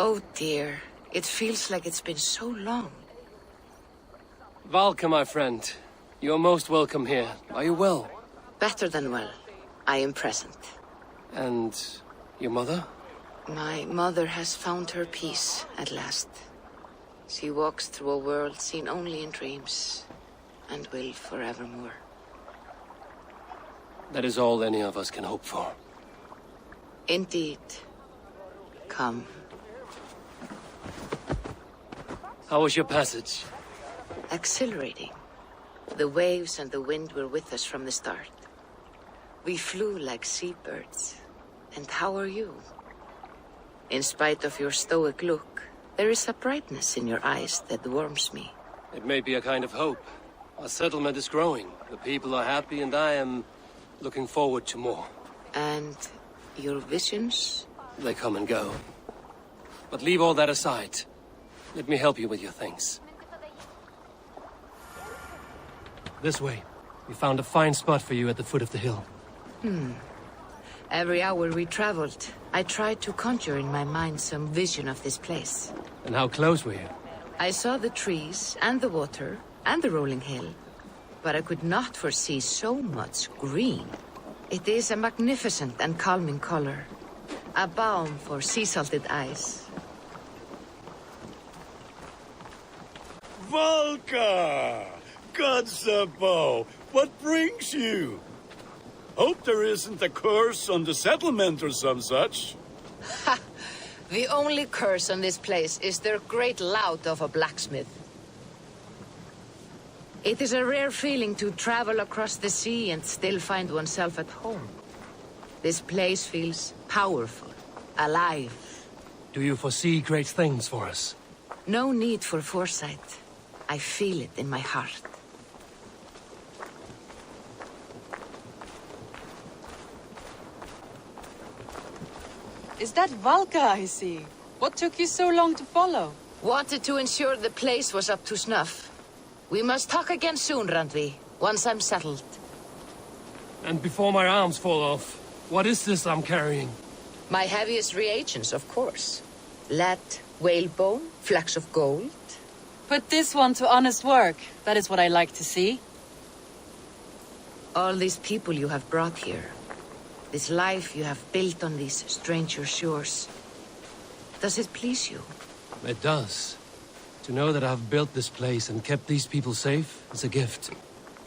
Oh dear, it feels like it's been so long. Valka, my friend. You're most welcome here. Are you well? Better than well. I am present. And your mother? My mother has found her peace at last. She walks through a world seen only in dreams, and will forevermore. That is all any of us can hope for. Indeed. Come. How was your passage? Exhilarating. The waves and the wind were with us from the start. We flew like seabirds. And how are you? In spite of your stoic look, there is a brightness in your eyes that warms me. It may be a kind of hope. Our settlement is growing. The people are happy and I am looking forward to more. And your visions? They come and go. But leave all that aside. Let me help you with your things. This way. We found a fine spot for you at the foot of the hill. Every hour we traveled, I tried to conjure in my mind some vision of this place. And how close were you? I saw the trees and the water and the rolling hill, but I could not foresee so much green. It is a magnificent and calming color, a balm for sea-salted eyes. Valka! God's above! What brings you? Hope there isn't a curse on the settlement or some such. Ha! The only curse on this place is their great lout of a blacksmith. It is a rare feeling to travel across the sea and still find oneself at home. This place feels powerful, alive. Do you foresee great things for us? No need for foresight. I feel it in my heart. Is that Valka I see? What took you so long to follow? Wanted to ensure the place was up to snuff. We must talk again soon, Randvi, once I'm settled. And before my arms fall off, what is this I'm carrying? My heaviest reagents, of course. Lead, whalebone, flecks of gold. Put this one to honest work. That is what I like to see. All these people you have brought here. This life you have built on these stranger shores. Does it please you? It does. To know that I've built this place and kept these people safe is a gift.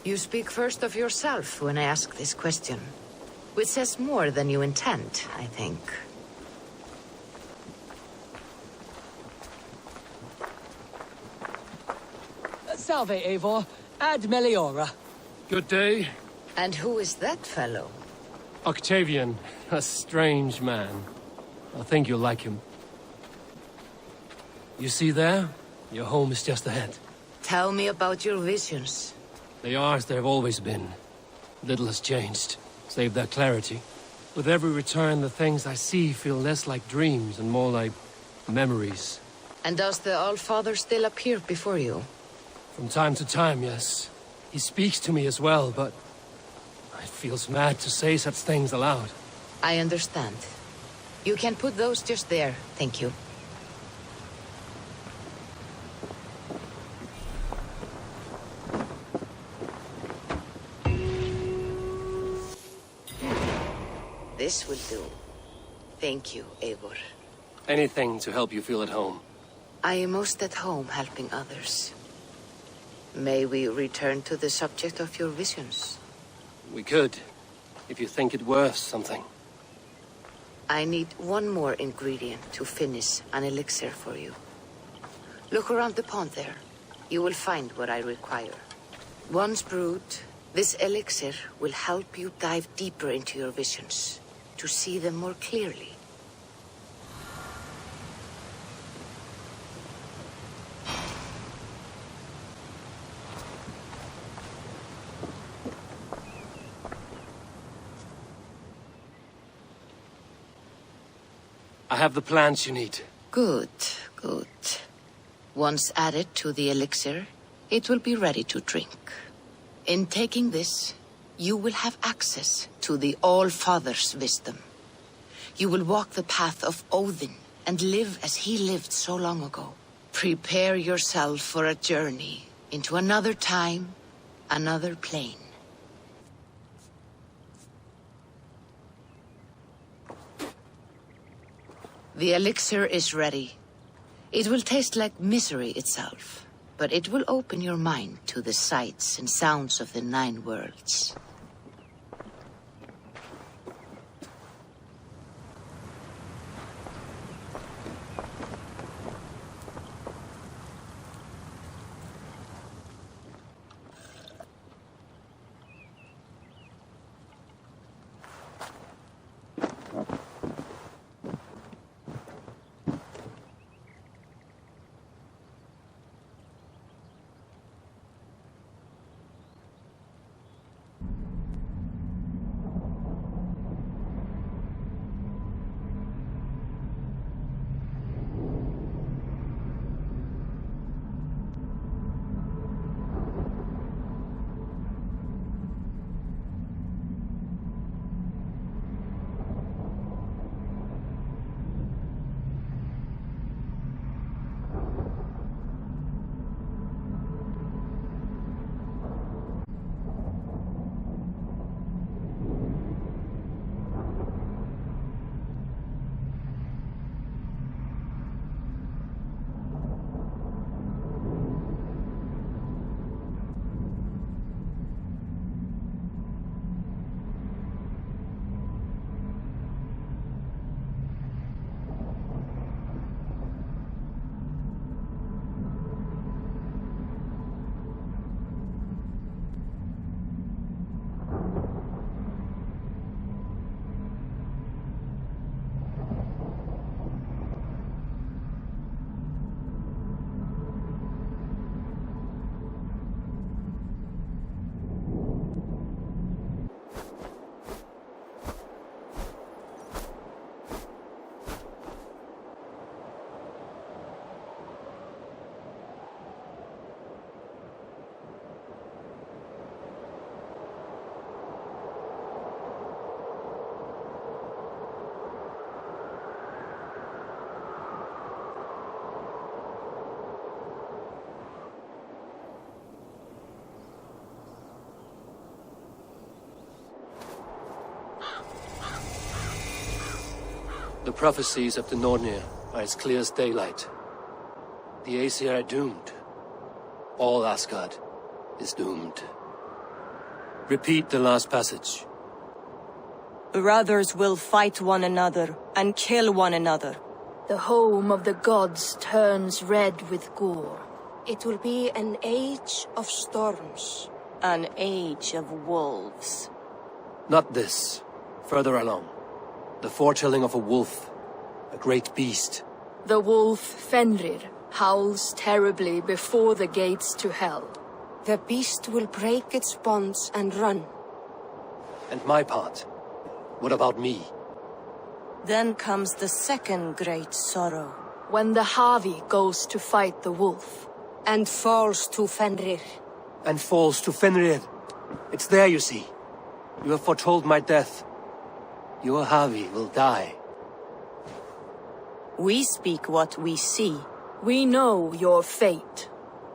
You speak first of yourself when I ask this question. Which says more than you intend, I think. Salve, Eivor. Ad Meliora. Good day. And who is that fellow? Octavian, a strange man. I think you'll like him. You see there? Your home is just ahead. Tell me about your visions. They are as they've always been. Little has changed, save their clarity. With every return, the things I see feel less like dreams and more like memories. And does the All-Father still appear before you? From time to time, yes. He speaks to me as well, but it feels mad to say such things aloud. I understand. You can put those just there, thank you. This will do. Thank you, Eivor. Anything to help you feel at home. I am most at home helping others. May we return to the subject of your visions? We could, if you think it worth something. I need one more ingredient to finish an elixir for you. Look around the pond there. You will find what I require. Once brewed, this elixir will help you dive deeper into your visions, to see them more clearly. I have the plants you need. Good, good. Once added to the elixir, it will be ready to drink. In taking this, you will have access to the All-Father's wisdom. You will walk the path of Odin and live as he lived so long ago. Prepare yourself for a journey into another time, another plane. The elixir is ready. It will taste like misery itself, but it will open your mind to the sights and sounds of the 9 worlds. The prophecies of the Nornir are as clear as daylight. The Aesir are doomed. All Asgard is doomed. Repeat the last passage. Brothers will fight one another and kill one another. The home of the gods turns red with gore. It will be an age of storms. An age of wolves. Not this. Further along. The foretelling of a wolf. A great beast. The wolf Fenrir howls terribly before the gates to hell. The beast will break its bonds and run. And my part? What about me? Then comes the second great sorrow. When the Havi goes to fight the wolf. And falls to Fenrir. And falls to Fenrir. It's there, you see. You have foretold my death. Your Havi will die. We speak what we see. We know your fate.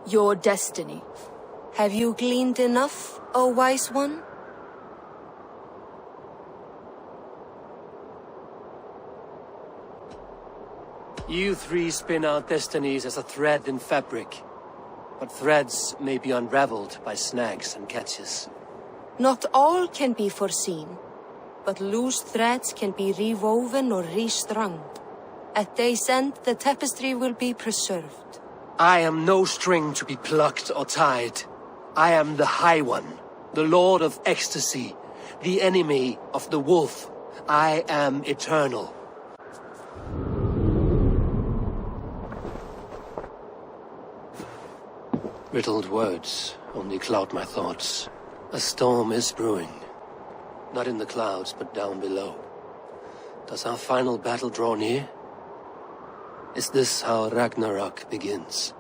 Your destiny. Have you gleaned enough, O wise one? You 3 spin out destinies as a thread in fabric. But threads may be unraveled by snags and catches. Not all can be foreseen. But loose threads can be rewoven or restrung. At day's end, the tapestry will be preserved. I am no string to be plucked or tied. I am the High One, the Lord of Ecstasy, the enemy of the wolf. I am eternal. Riddled words only cloud my thoughts. A storm is brewing. Not in the clouds, but down below. Does our final battle draw near? Is this how Ragnarok begins?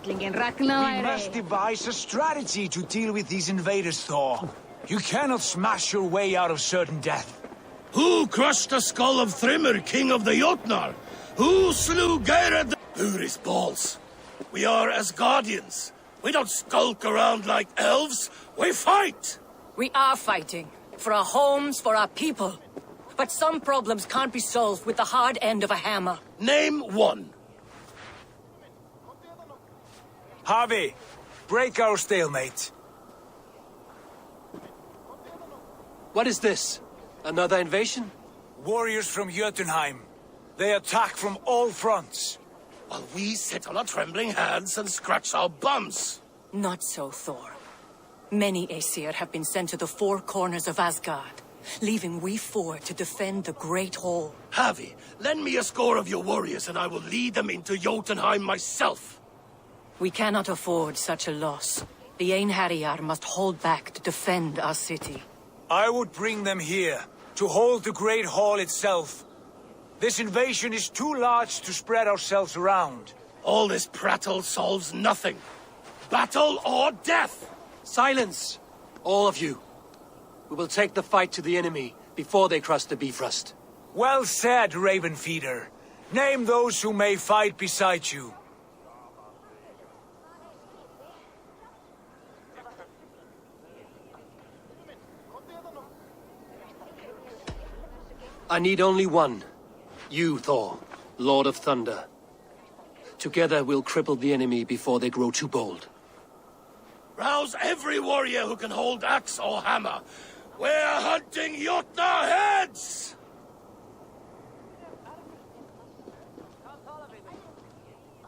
We must devise a strategy to deal with these invaders, Thor. You cannot smash your way out of certain death. Who crushed the skull of Thrymr, king of the Jotnar? Who slew Geirad? Uri's balls. We are Asgardians. We don't skulk around like elves. We fight! We are fighting. For our homes, for our people. But some problems can't be solved with the hard end of a hammer. Name one. Harvey, break our stalemate. What is this? Another invasion? Warriors from Jotunheim. They attack from all fronts. While we sit on our trembling hands and scratch our bums. Not so, Thor. Many Aesir have been sent to the four corners of Asgard, leaving we four to defend the Great Hall. Havi, lend me a score of your warriors and I will lead them into Jotunheim myself. We cannot afford such a loss. The Einherjar must hold back to defend our city. I would bring them here, to hold the Great Hall itself. This invasion is too large to spread ourselves around. All this prattle solves nothing. Battle or death! Silence! All of you. We will take the fight to the enemy before they cross the Bifrost. Well said, Ravenfeeder. Name those who may fight beside you. I need only one. You, Thor, Lord of Thunder. Together we'll cripple the enemy before they grow too bold. Rouse every warrior who can hold axe or hammer. We're hunting Jotnar heads!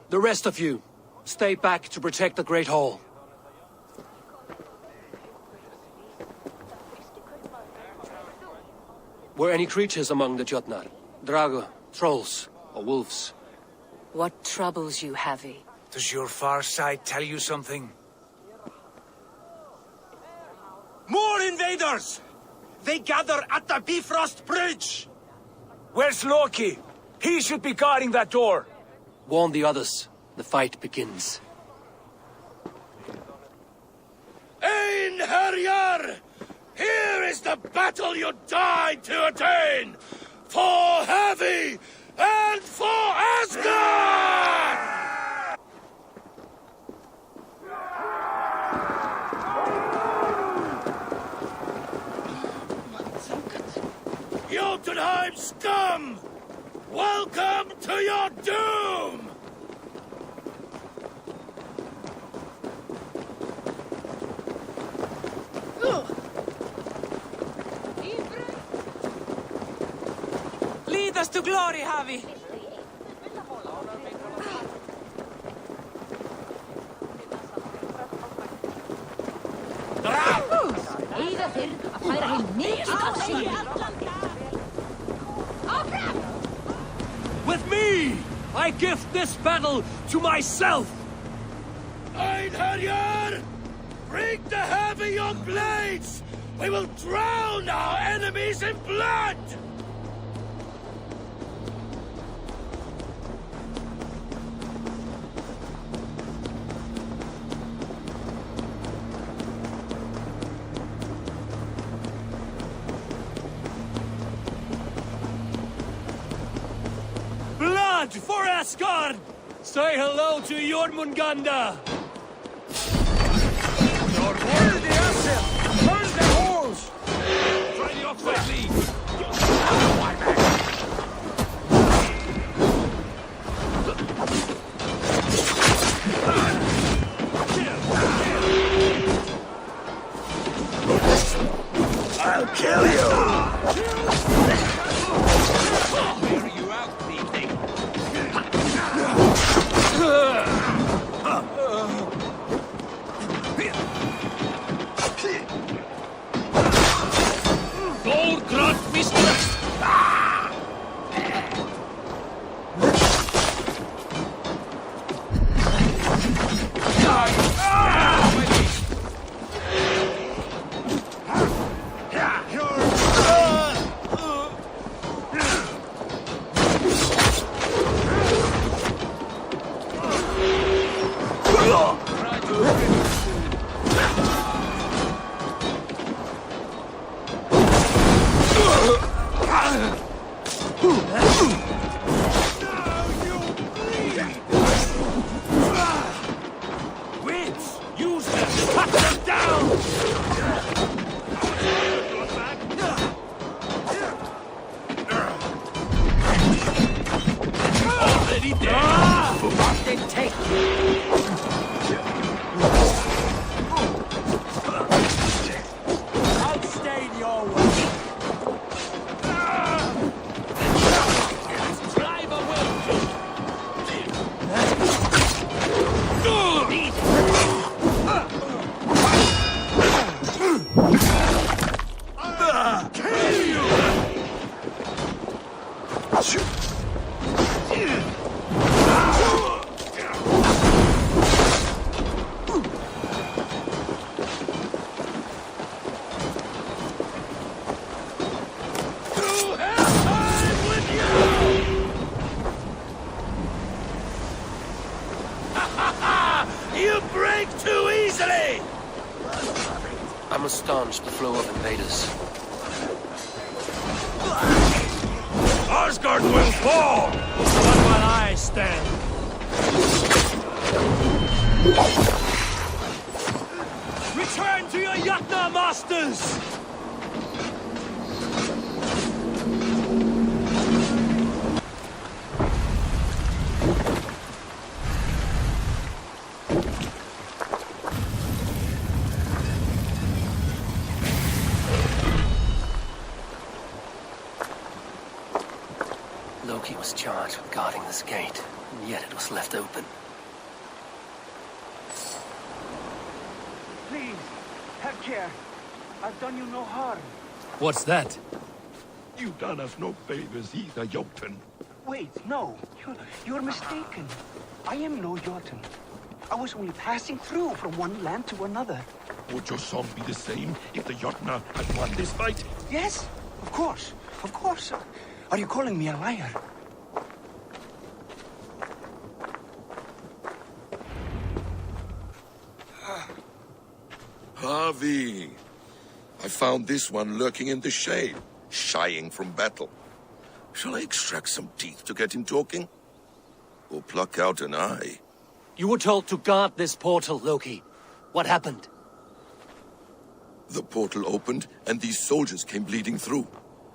The rest of you, stay back to protect the Great Hall. Were any creatures among the Jotnar? Drago, trolls, or wolves? What troubles you, Havi? Does your far side tell you something? More invaders! They gather at the Bifrost Bridge! Where's Loki? He should be guarding that door. Warn the others. The fight begins. Einherjar! Here is the battle you died to attain! For Havi and for Asgard! Jotunheim scum! Welcome to your doom! Lead us to glory, Havi! Eiga þeir að færa heim nýsta sig. With me! I gift this battle to myself! Einherjar! Bring the heavy your blades! We will drown our enemies in blood! Blood for Asgard! Say hello to Jormungandr! Hold the asset! Burn the holes! Try the offside lead! I'll kill you! Where are you out, thieving? Gold Grut it take? I'll stay in your way. Driver will. You break too easily! I must staunch the flow of invaders. Asgard will fall! Not while I stand. Return to your Jotnar masters! Loki was charged with guarding this gate, and yet it was left open. Please, have care. I've done you no harm. What's that? You done us no favors either, Jotun. Wait, no. You're mistaken. I am no Jotun. I was only passing through from one land to another. Would your song be the same if the Jotnar had won this fight? Yes, of course. Of course. Are you calling me a liar? Harvey! I found this one lurking in the shade, shying from battle. Shall I extract some teeth to get him talking? Or pluck out an eye? You were told to guard this portal, Loki. What happened? The portal opened, and these soldiers came bleeding through.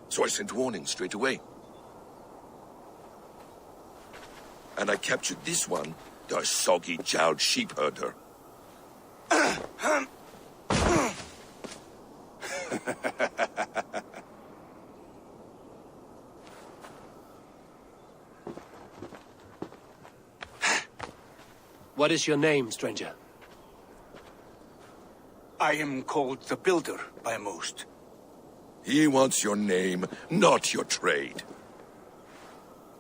So I sent warning straight away. And I captured this one, the soggy-jowled sheep herder. What is your name, stranger? I am called the Builder by most. He wants your name, not your trade.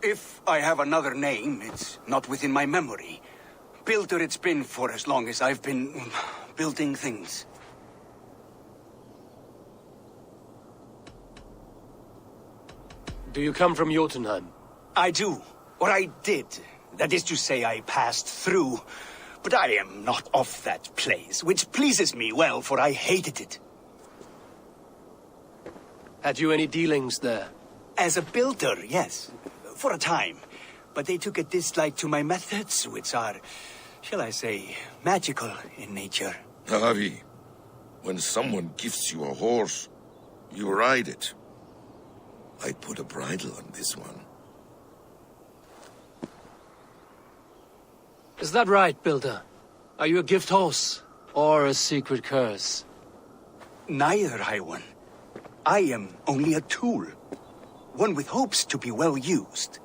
If I have another name, it's not within my memory. Builder it's been for as long as I've been building things. Do you come from Jotunheim? I do. Or I did. That is to say, I passed through. But I am not of that place, which pleases me well, for I hated it. Had you any dealings there? As a builder, yes. For a time. But they took a dislike to my methods, which are, shall I say, magical in nature. Harvey, when someone gifts you a horse, you ride it. I put a bridle on this one. Is that right, Builder? Are you a gift horse, or a secret curse? Neither, High One. I am only a tool. One with hopes to be well used.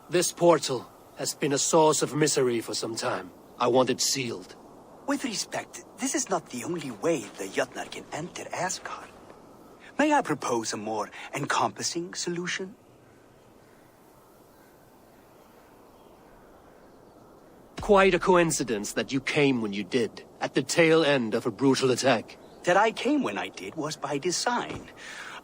This portal has been a source of misery for some time. I want it sealed. With respect, this is not the only way the Jotnar can enter Asgard. May I propose a more encompassing solution? Quite a coincidence that you came when you did, at the tail end of a brutal attack. That I came when I did was by design.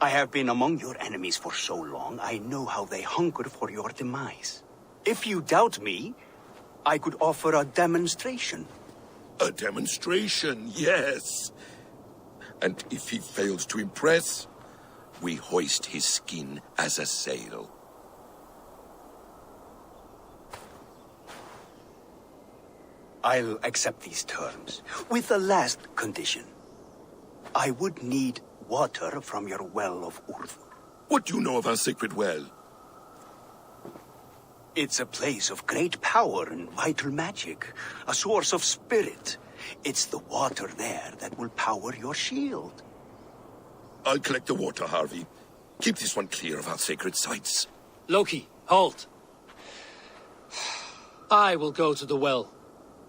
I have been among your enemies for so long, I know how they hunger for your demise. If you doubt me, I could offer a demonstration. A demonstration, yes. And if he fails to impress, we hoist his skin as a sail. I'll accept these terms, with the last condition. I would need water from your well of Urth. What do you know of our sacred well? It's a place of great power and vital magic, a source of spirit. It's the water there that will power your shield. I'll collect the water, Harvey. Keep this one clear of our sacred sites. Loki, halt! I will go to the well.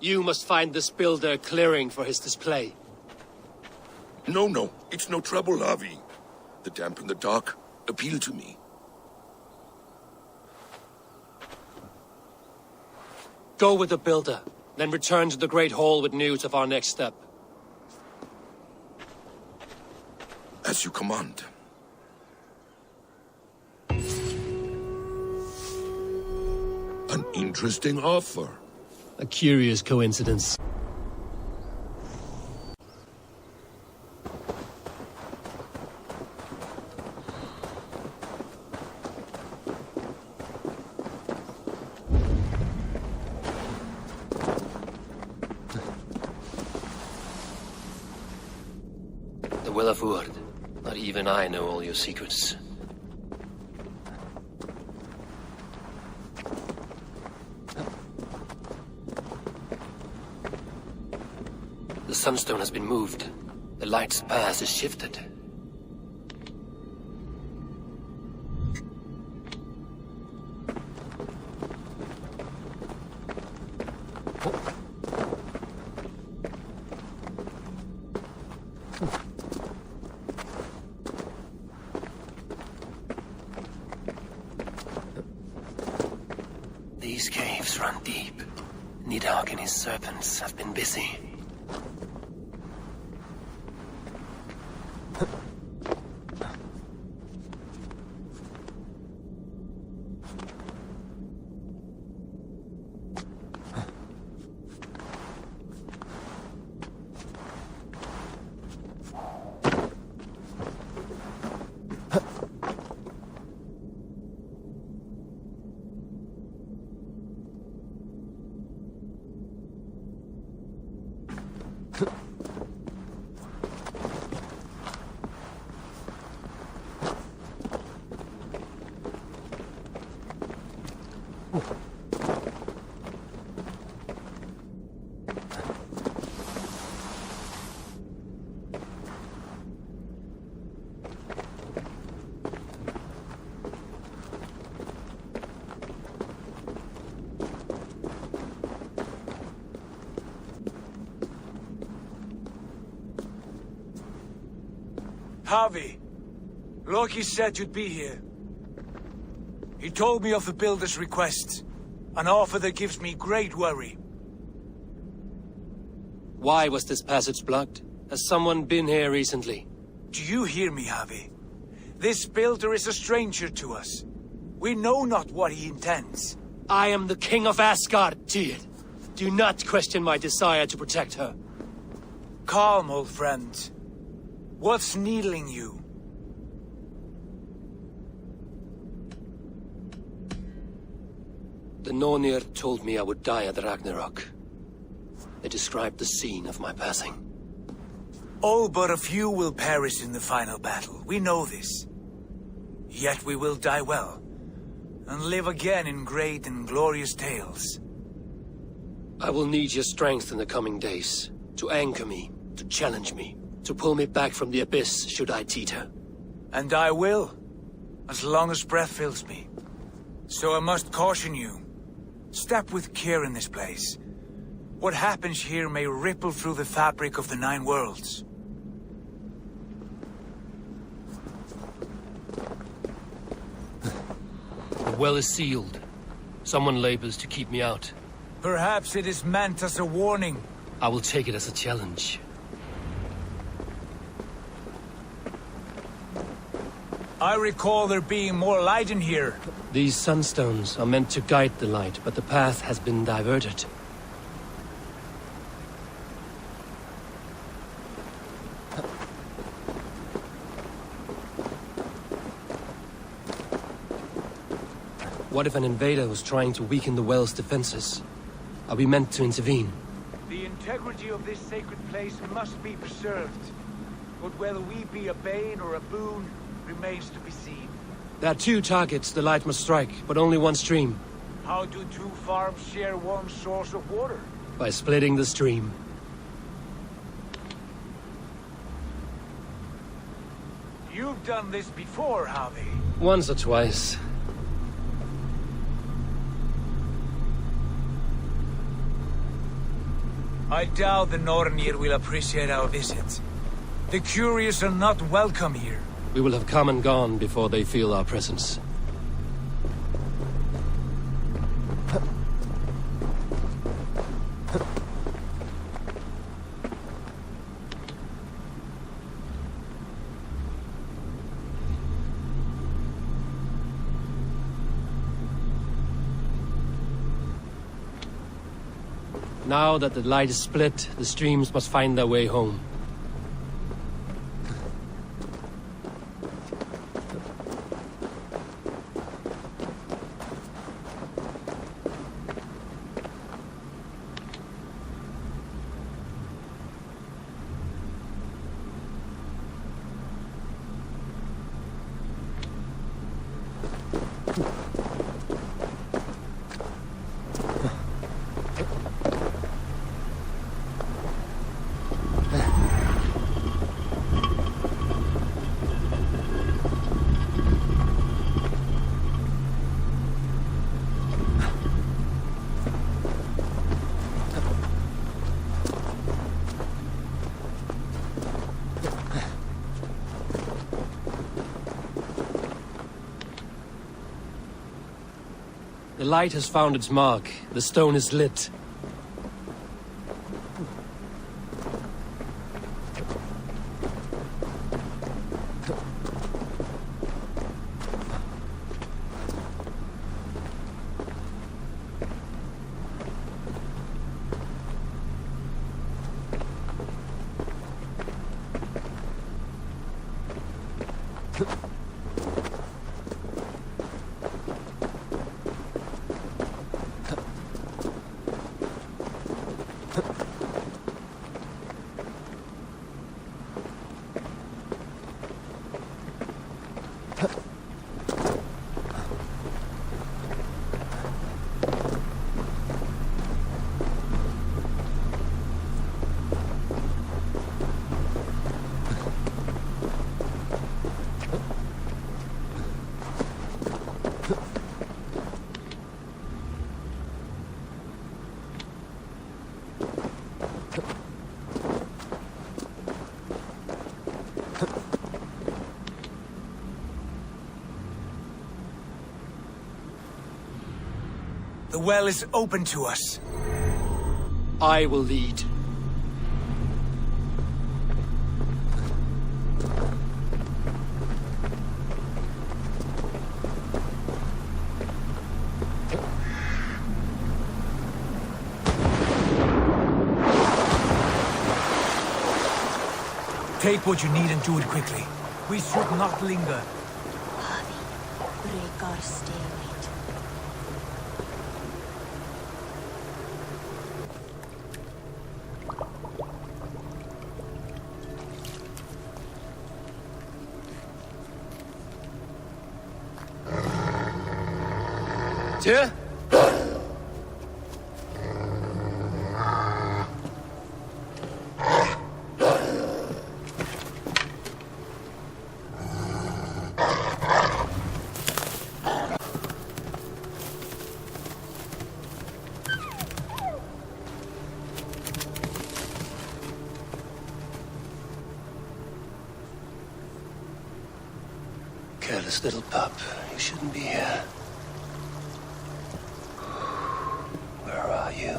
You must find this builder clearing for his display. No, it's no trouble, Harvey. The damp and the dark appeal to me. Go with the builder, then return to the Great Hall with news of our next step. As you command. An interesting offer. A curious coincidence. The Well of Urd. Not even I know all your secrets. The sunstone has been moved. The light's path is shifted. These caves run deep. Nidhogg and his serpents have been busy. Harvey, Loki said you'd be here. He told me of the Builder's request, an offer that gives me great worry. Why was this passage blocked? Has someone been here recently? Do you hear me, Harvey? This Builder is a stranger to us. We know not what he intends. I am the King of Asgard, Tyr. Do not question my desire to protect her. Calm, old friend. What's needling you? The Nornir told me I would die at Ragnarok. They described the scene of my passing. All but a few will perish in the final battle. We know this. Yet we will die well, and live again in great and glorious tales. I will need your strength in the coming days, to anchor me, to challenge me, to pull me back from the abyss should I teeter. And I will, as long as breath fills me. So I must caution you. Step with care in this place. What happens here may ripple through the fabric of the Nine Worlds. The well is sealed. Someone labors to keep me out. Perhaps it is meant as a warning. I will take it as a challenge. I recall there being more light in here. These sunstones are meant to guide the light, but the path has been diverted. What if an invader was trying to weaken the well's defenses? Are we meant to intervene? The integrity of this sacred place must be preserved. But whether we be a bane or a boon remains to be seen. There are two targets the light must strike, but only one stream. How do two farms share one source of water? By splitting the stream. You've done this before, Javi. Once or twice. I doubt the Nornir will appreciate our visit. The curious are not welcome here. We will have come and gone before they feel our presence. Now that the light is split, the streams must find their way home. The light has found its mark. The stone is lit. The well is open to us. I will lead. Take what you need and do it quickly. We should not linger. Break our stalemate. Tyr? Careless little pup. You shouldn't be here. Where are you?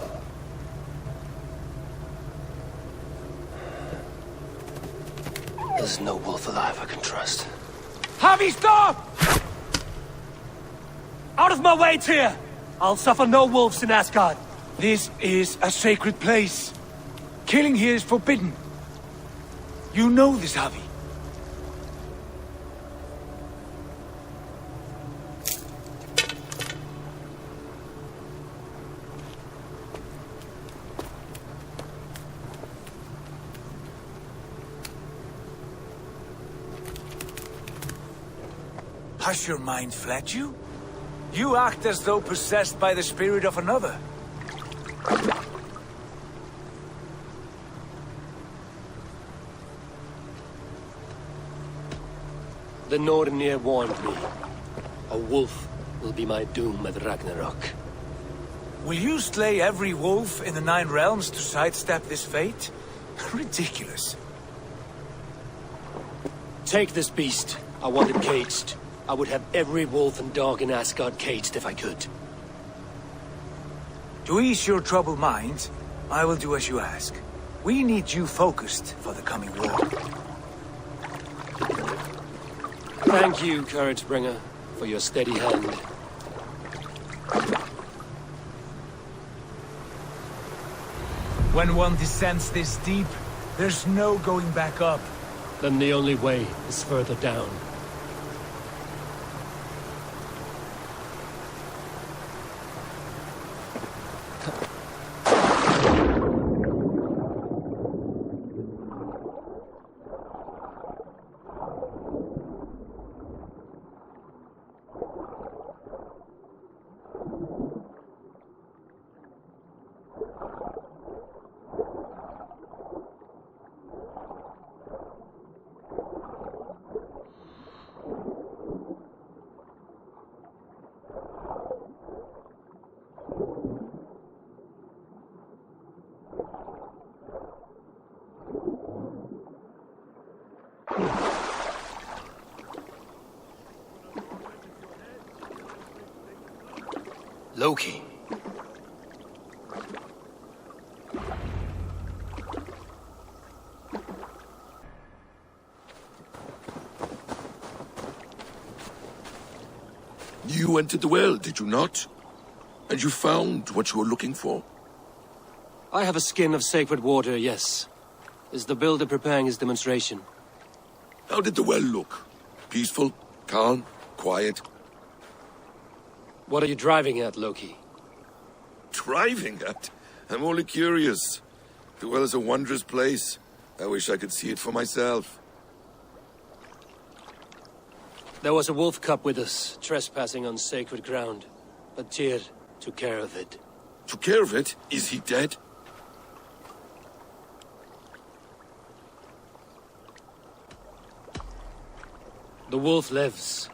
There's no wolf alive I can trust. Javi, stop! Out of my way, Tyr! I'll suffer no wolves in Asgard. This is a sacred place. Killing here is forbidden. You know this, Javi. Has your mind fled you? You act as though possessed by the spirit of another. The Nornir warned me. A wolf will be my doom at Ragnarok. Will you slay every wolf in the Nine Realms to sidestep this fate? Ridiculous. Take this beast. I want it caged. I would have every wolf and dog in Asgard caged if I could. To ease your troubled mind, I will do as you ask. We need you focused for the coming war. Thank you, Couragebringer, for your steady hand. When one descends this deep, there's no going back up. Then the only way is further down. Loki. You entered the well, did you not? And you found what you were looking for? I have a skin of sacred water, yes. Is the builder preparing his demonstration? How did the well look? Peaceful? Calm? Quiet? What are you driving at, Loki? Driving at? I'm only curious. The well is a wondrous place. I wish I could see it for myself. There was a wolf cub with us, trespassing on sacred ground. But Tyr took care of it. Took care of it? Is he dead? The wolf lives,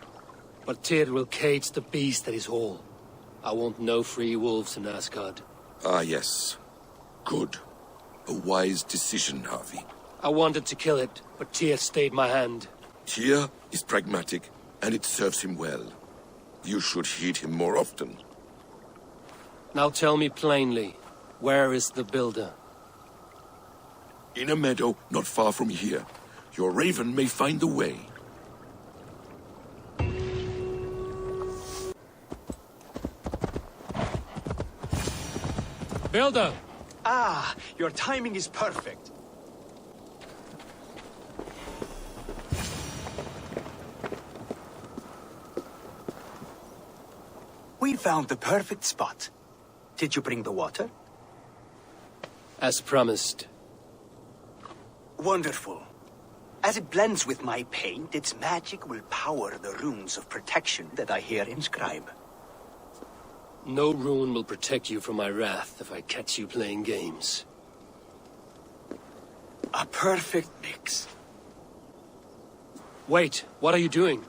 but Tyr will cage the beast at his hall. I want no free wolves in Asgard. Ah, yes. Good. A wise decision, Harvey. I wanted to kill it, but Tyr stayed my hand. Tyr is pragmatic, and it serves him well. You should heed him more often. Now tell me plainly, where is the builder? In a meadow not far from here. Your raven may find the way. Builder! Ah, your timing is perfect. We found the perfect spot. Did you bring the water? As promised. Wonderful. As it blends with my paint, its magic will power the runes of protection that I here inscribe. No rune will protect you from my wrath if I catch you playing games. A perfect mix. Wait, what are you doing?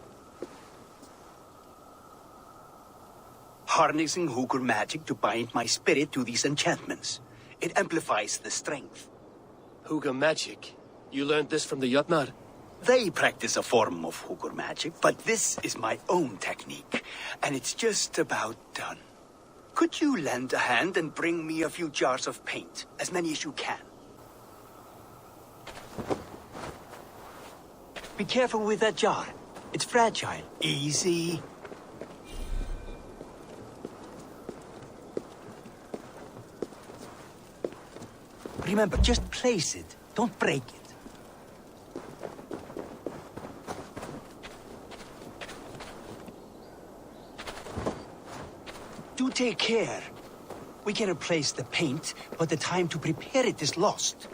Harnessing Hugr magic to bind my spirit to these enchantments. It amplifies the strength. Hugr magic? You learned this from the Jotnar? They practice a form of Hugr magic, but this is my own technique, and it's just about done. Could you lend a hand and bring me a few jars of paint? As many as you can. Be careful with that jar. It's fragile. Easy. Remember, just place it. Don't break it. Do take care. We can replace the paint, but the time to prepare it is lost.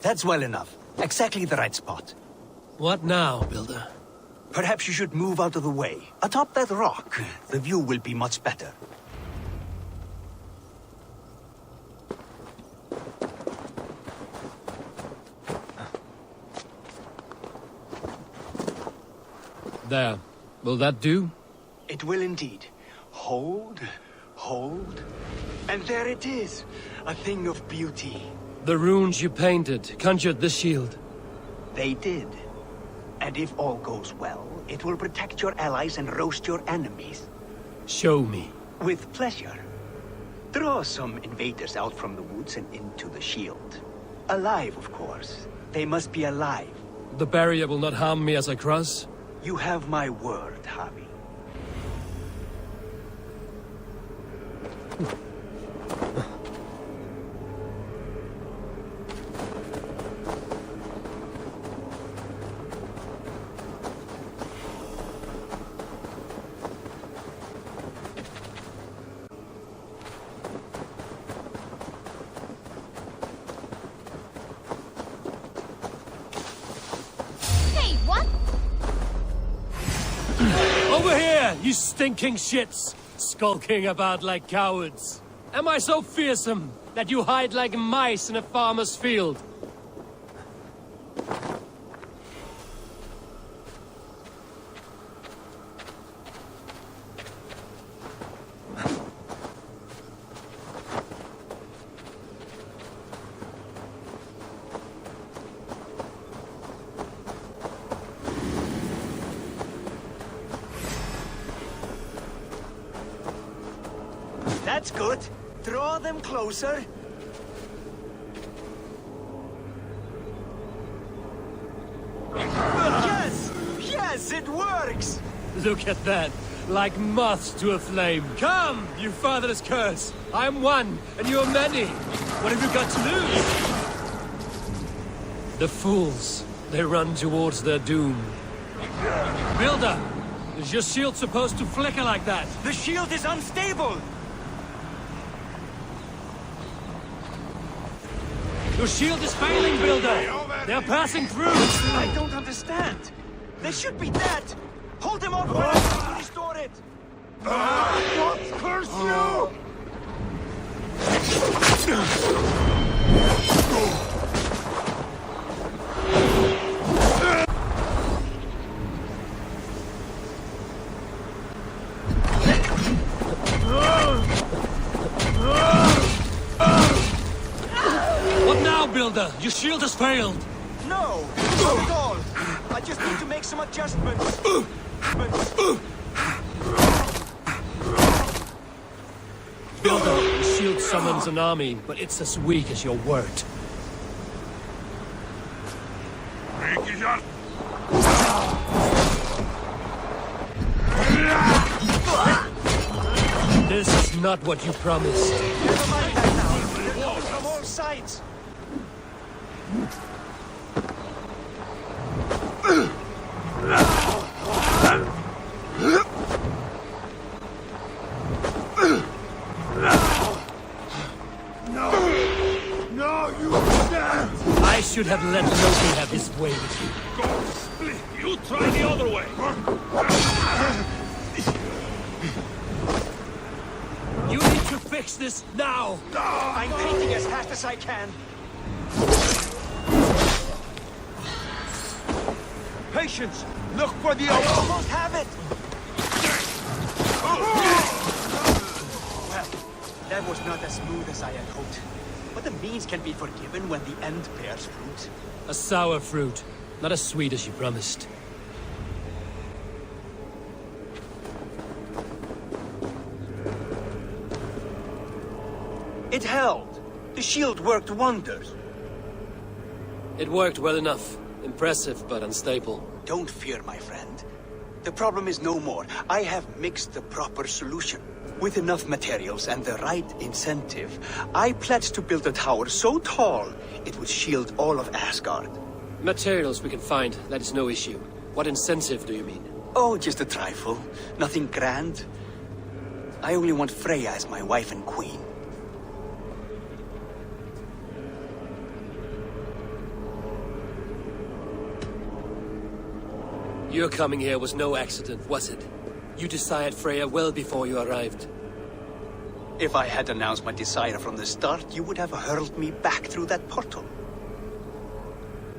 That's well enough. Exactly the right spot. What now, Builder? Perhaps you should move out of the way. Atop that rock, the view will be much better. There. Will that do? It will indeed. Hold, hold, and there it is. A thing of beauty. The runes you painted conjured the shield. They did. And if all goes well, it will protect your allies and roast your enemies. Show me. With pleasure. Draw some invaders out from the woods and into the shield. Alive, of course. They must be alive. The barrier will not harm me as I cross? You have my word, Javi. Over here, you stinking shits! Skulking about like cowards. Am I so fearsome that you hide like mice in a farmer's field? That's good. Draw them closer. Yes! Yes, it works! Look at that. Like moths to a flame. Come, you fatherless curse. I'm one, and you're many. What have you got to lose? The fools. They run towards their doom. Builder! Is your shield supposed to flicker like that? The shield is unstable! Your shield is failing, Builder! They're passing through! I don't understand! They should be dead! Hold them off when I try to restore it! What? Curse you! Builder, your shield has failed! No! Not at all! I just need to make some adjustments. Builder, the shield summons an army, but it's as weak as your word. This is not what you promised. Never mind that now. They're coming from all sides. I should have let Loki have his way with you. Go split. You try the other way. You need to fix this now! I'm painting as fast as I can. Patience! Look for the I other. almost have it! Well, that was not as smooth as I had hoped. But the means can be forgiven when the end bears fruit. A sour fruit, not as sweet as you promised. It held. The shield worked wonders. It worked well enough. Impressive, but unstable. Don't fear, my friend. The problem is no more. I have mixed the proper solution. With enough materials and the right incentive, I pledged to build a tower so tall it would shield all of Asgard. Materials we can find, that is no issue. What incentive do you mean? Oh, just a trifle. Nothing grand. I only want Freya as my wife and queen. Your coming here was no accident, was it? You desired Freya well before you arrived. If I had announced my desire from the start, you would have hurled me back through that portal.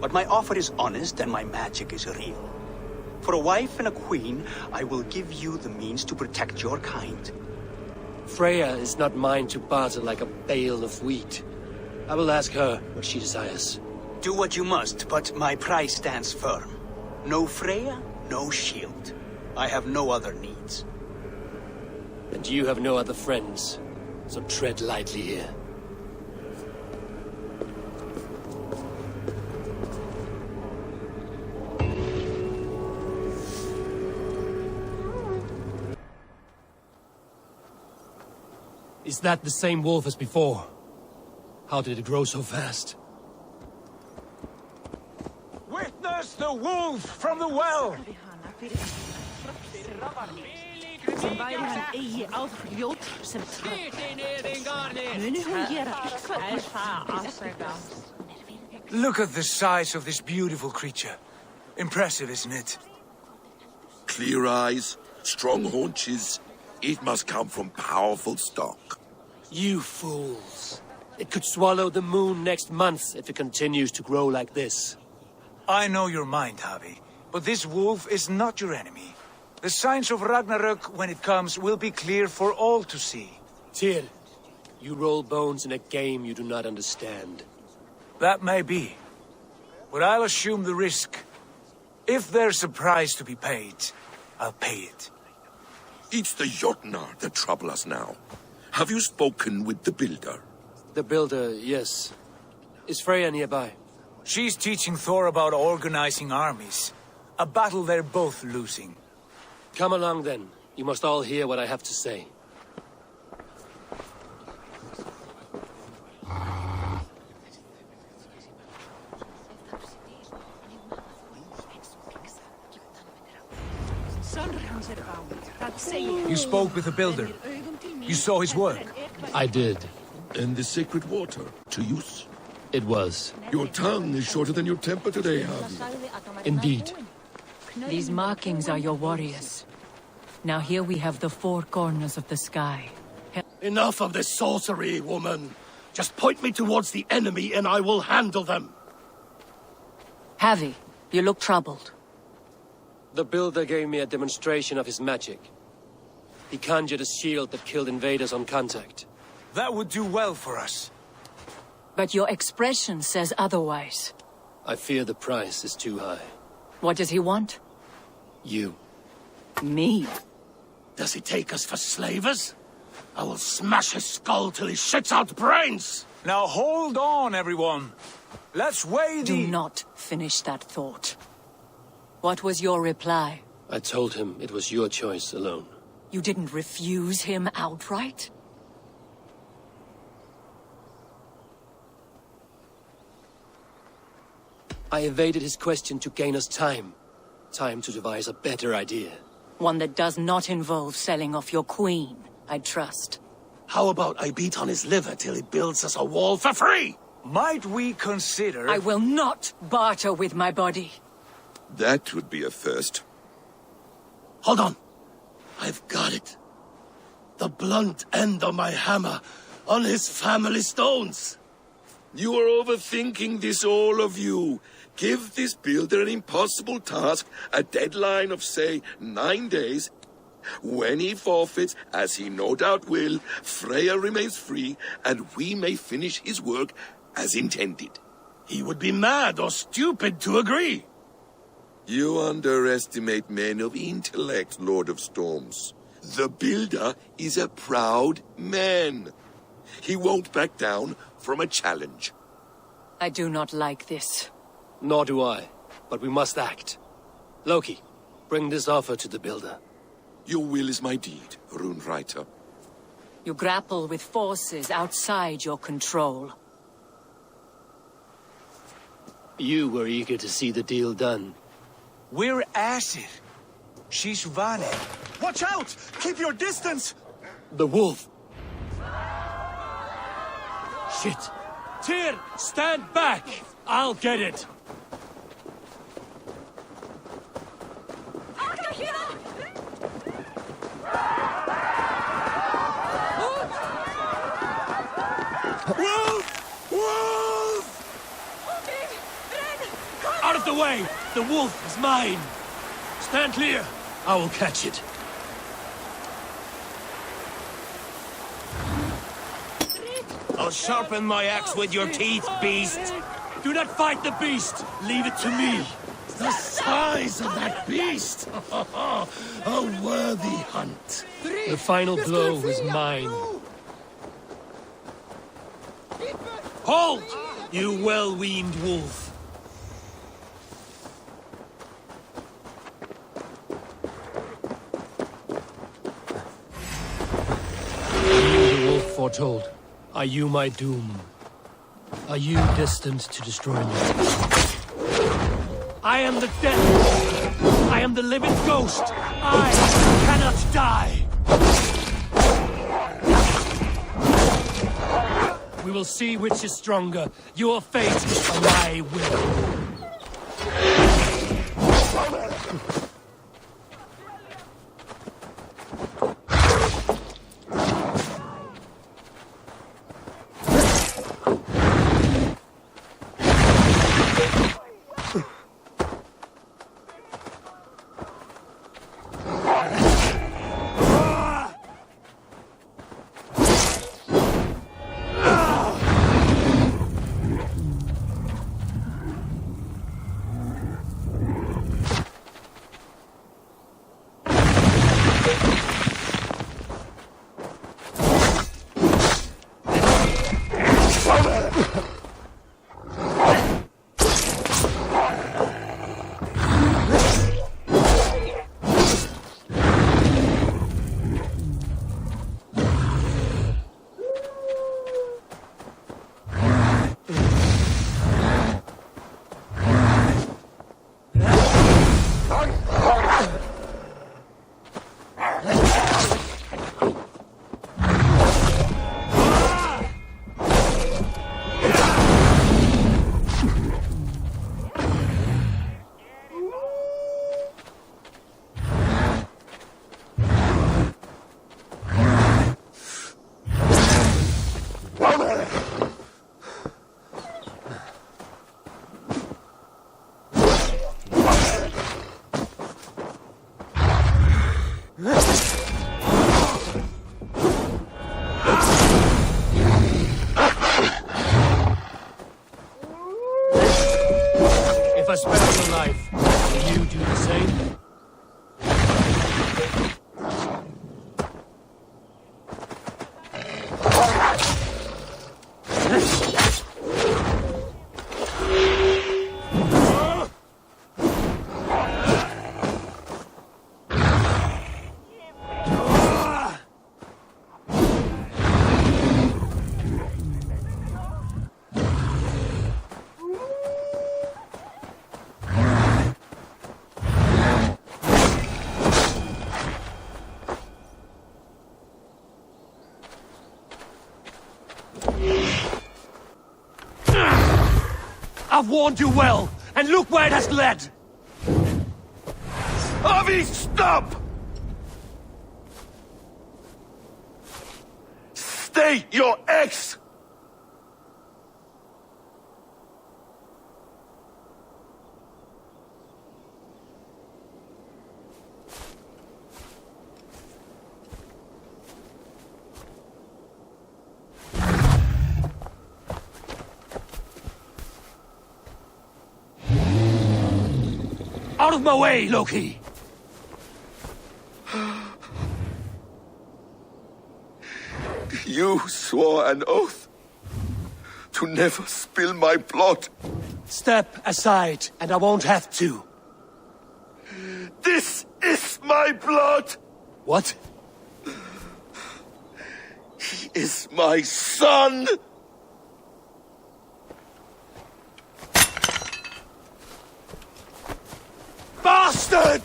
But my offer is honest and my magic is real. For a wife and a queen, I will give you the means to protect your kind. Freya is not mine to barter like a bale of wheat. I will ask her what she desires. Do what you must, but my price stands firm. No Freya, no shield. I have no other needs. And you have no other friends, so tread lightly here. Is that the same wolf as before? How did it grow so fast? Witness the wolf from the well! Sem væri hann eigi áfljót sem Muni hún gera eitthvað? Look at the size of this beautiful creature. Impressive, isn't it? Clear eyes, strong haunches. It must come from powerful stock. You fools. It could swallow the moon next month if it continues to grow like this. I know your mind, Havi, but this wolf is not your enemy. The signs of Ragnarök, when it comes, will be clear for all to see. Tyr, you roll bones in a game you do not understand. That may be, but I'll assume the risk. If there's a price to be paid, I'll pay it. It's the Jotnar that trouble us now. Have you spoken with the Builder? The Builder, yes. Is Freya nearby? She's teaching Thor about organizing armies. A battle they're both losing. Come along then. You must all hear what I have to say. You spoke with the Builder. You saw his work. I did. And the sacred water, to use? It was. Your tongue is shorter than your temper today, Havi. Indeed. These markings are your warriors. Now here we have the four corners of the sky. Enough of this sorcery, woman. Just point me towards the enemy and I will handle them. Havi, you look troubled. The Builder gave me a demonstration of his magic. He conjured a shield that killed invaders on contact. That would do well for us. But your expression says otherwise. I fear the price is too high. What does he want? You. Me? Does he take us for slavers? I will smash his skull till he shits out brains! Now hold on, everyone. Let's weigh the... Do not finish that thought. What was your reply? I told him it was your choice alone. You didn't refuse him outright? I evaded his question to gain us time. Time to devise a better idea. One that does not involve selling off your queen, I trust. How about I beat on his liver till he builds us a wall for free? Might we consider... I will not barter with my body. That would be a first. Hold on. I've got it. The blunt end of my hammer on his family stones. You are overthinking this, all of you. Give this Builder an impossible task, a deadline of, say, 9 days. When he forfeits, as he no doubt will, Freya remains free, and we may finish his work as intended. He would be mad or stupid to agree. You underestimate men of intellect, Lord of Storms. The Builder is a proud man. He won't back down from a challenge. I do not like this. Nor do I, but we must act. Loki, bring this offer to the Builder. Your will is my deed, Rune Writer. You grapple with forces outside your control. You were eager to see the deal done. We're Aesir. She's Vane. Watch out! Keep your distance! The wolf! Shit! Tyr, stand back! I'll get it! the way! The wolf is mine! Stand clear! I will catch it. I'll sharpen my axe with your teeth, beast! Do not fight the beast! Leave it to me! The size of that beast! A worthy hunt. The final blow was mine. Halt! You well-weaned wolf! You, the wolf foretold. Are you my doom? Are you destined to destroy me? I am the death! I am the living ghost! I cannot die! We will see which is stronger, your fate or my will. If I spare your life, will you do the same? I've warned you well, and look where it has led! Avi, stop! Stay your ex! Out of my way, Loki! You swore an oath to never spill my blood. Step aside, and I won't have to. This is my blood! What? He is my son! Bastard!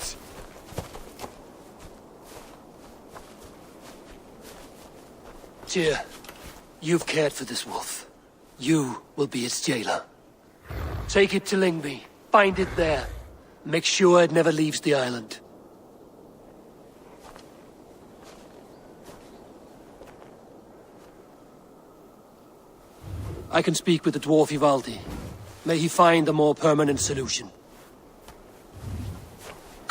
Tyr, you've cared for this wolf. You will be its jailer. Take it to Lyngby. Find it there. Make sure it never leaves the island. I can speak with the dwarf Ivaldi. May he find a more permanent solution.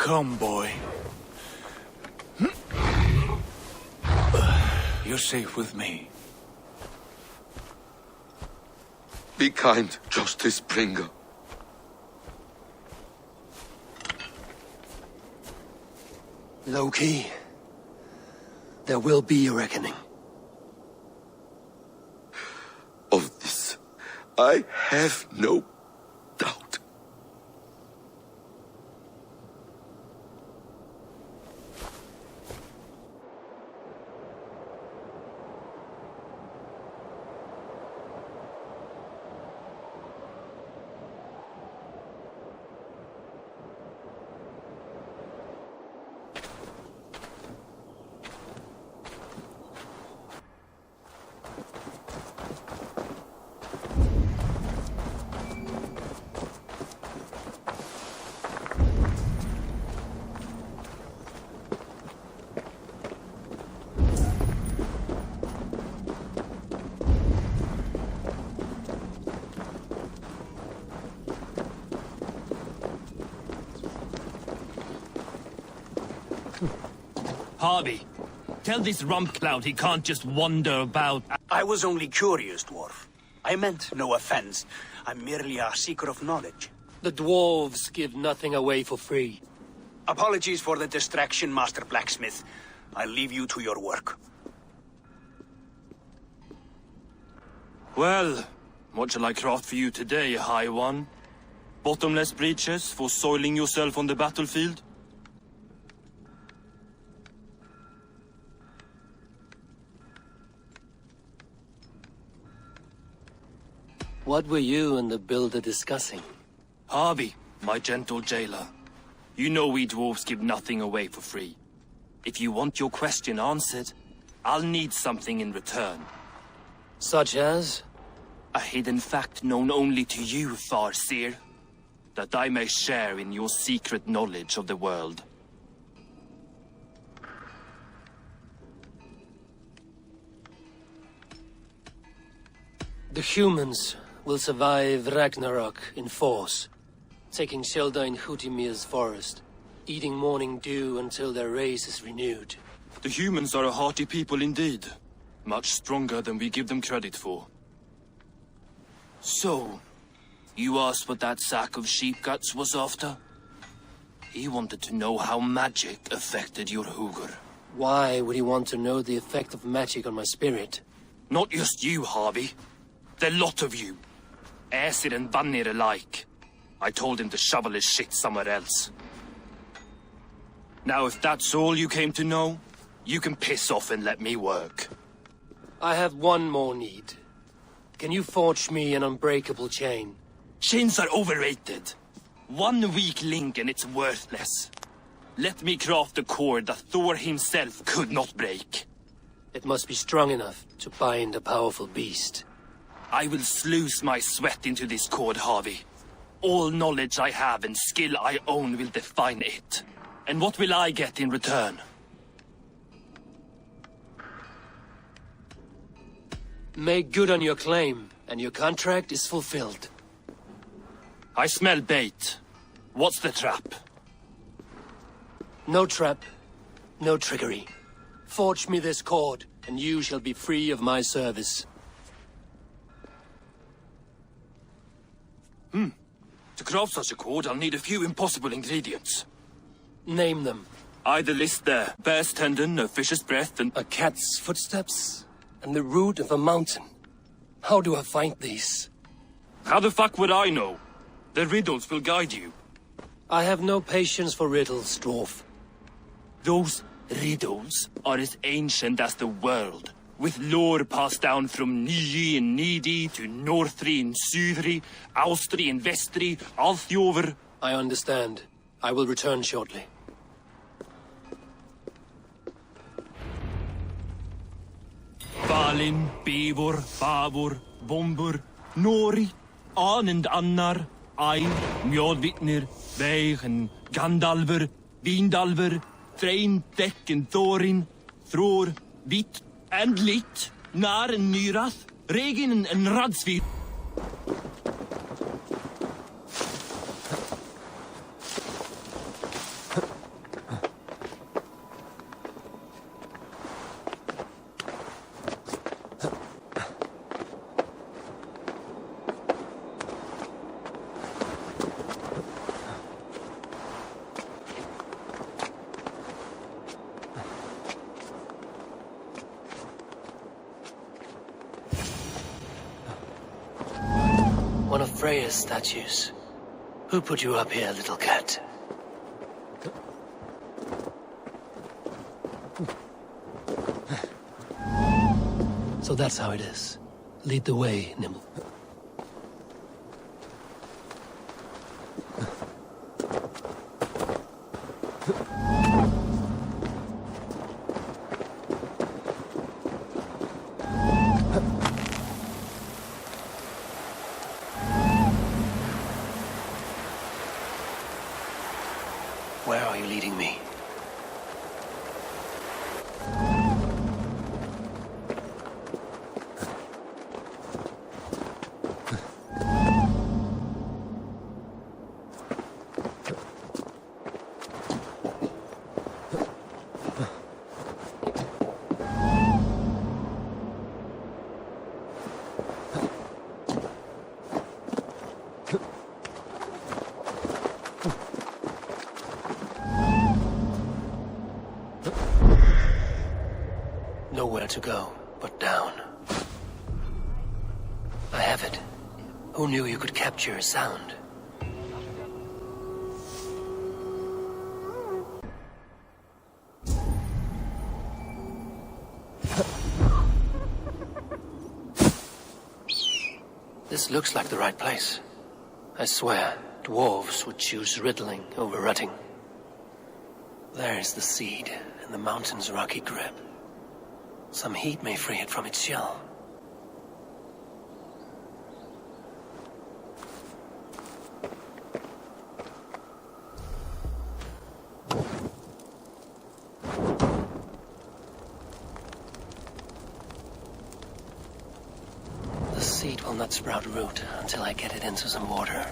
Come, boy. You're safe with me. Be kind, Justice Bringer. Loki, there will be a reckoning. Of this, I have no doubt. Harvey, tell this Rumpcloud he can't just wander about. I was only curious, dwarf. I meant no offense. I'm merely a seeker of knowledge. The dwarves give nothing away for free. Apologies for the distraction, Master Blacksmith. I'll leave you to your work. Well, what shall I craft for you today, High One? Bottomless breeches for soiling yourself on the battlefield? What were you and the builder discussing? Harvey, my gentle jailer. You know we dwarves give nothing away for free. If you want your question answered, I'll need something in return. Such as? A hidden fact known only to you, Farseer. That I may share in your secret knowledge of the world. The humans will survive Ragnarok in force, taking shelter in Hutimir's forest, eating morning dew until their race is renewed. The humans are a hearty people indeed. Much stronger than we give them credit for. So, you asked what that sack of sheep guts was after? He wanted to know how magic affected your Hugr. Why would he want to know the effect of magic on my spirit? Not just you, Harvey. The lot of you. Aesir and Vanir alike. I told him to shovel his shit somewhere else. Now, if that's all you came to know, you can piss off and let me work. I have one more need. Can you forge me an unbreakable chain? Chains are overrated. One weak link and it's worthless. Let me craft a cord that Thor himself could not break. It must be strong enough to bind a powerful beast. I will sluice my sweat into this cord, Harvey. All knowledge I have and skill I own will define it. And what will I get in return? Make good on your claim, and your contract is fulfilled. I smell bait. What's the trap? No trap, no trickery. Forge me this cord, and you shall be free of my service. To craft such a cord, I'll need a few impossible ingredients. Name them. Either list there. Bear's tendon, a fish's breath, and... A cat's footsteps, and the root of a mountain. How do I find these? How the fuck would I know? The riddles will guide you. I have no patience for riddles, dwarf. Those riddles are as ancient as the world, with lore passed down from Niji and Nidi to Northri and Sudri, Austri and Vestri, Althjover. I understand. I will return shortly. Balin, Beivor, Favor, Bombur, Nori, Anand Annar, Ai, Mjodvitnir, Veigen, Gandalver, Vindalver, Threin, Deck and Thorin, Thror, Vit and Lit, Nar and Nyrath, Regin and Radsvir. One of Freya's statues. Who put you up here, little cat? So that's how it is. Lead the way, Nimble. Where are you leading me? Nowhere to go but down. I have it. Who knew you could capture a sound? This looks like the right place. I swear, dwarves would choose riddling over rutting. There's the seed in the mountain's rocky grip. Some heat may free it from its shell. The seed will not sprout root until I get it into some water.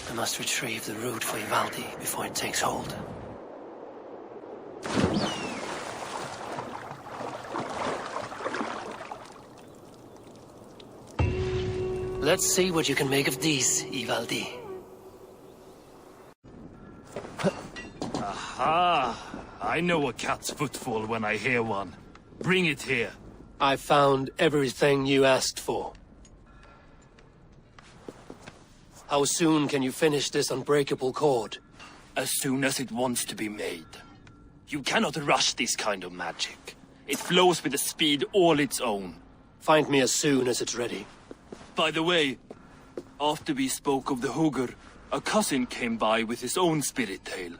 I must retrieve the root for Ivaldi before it takes hold. Let's see what you can make of these, Ivaldi. Aha! I know a cat's footfall when I hear one. Bring it here. I found everything you asked for. How soon can you finish this unbreakable cord? As soon as it wants to be made. You cannot rush this kind of magic. It flows with a speed all its own. Find me as soon as it's ready. By the way, after we spoke of the Hugr, a cousin came by with his own spirit tale.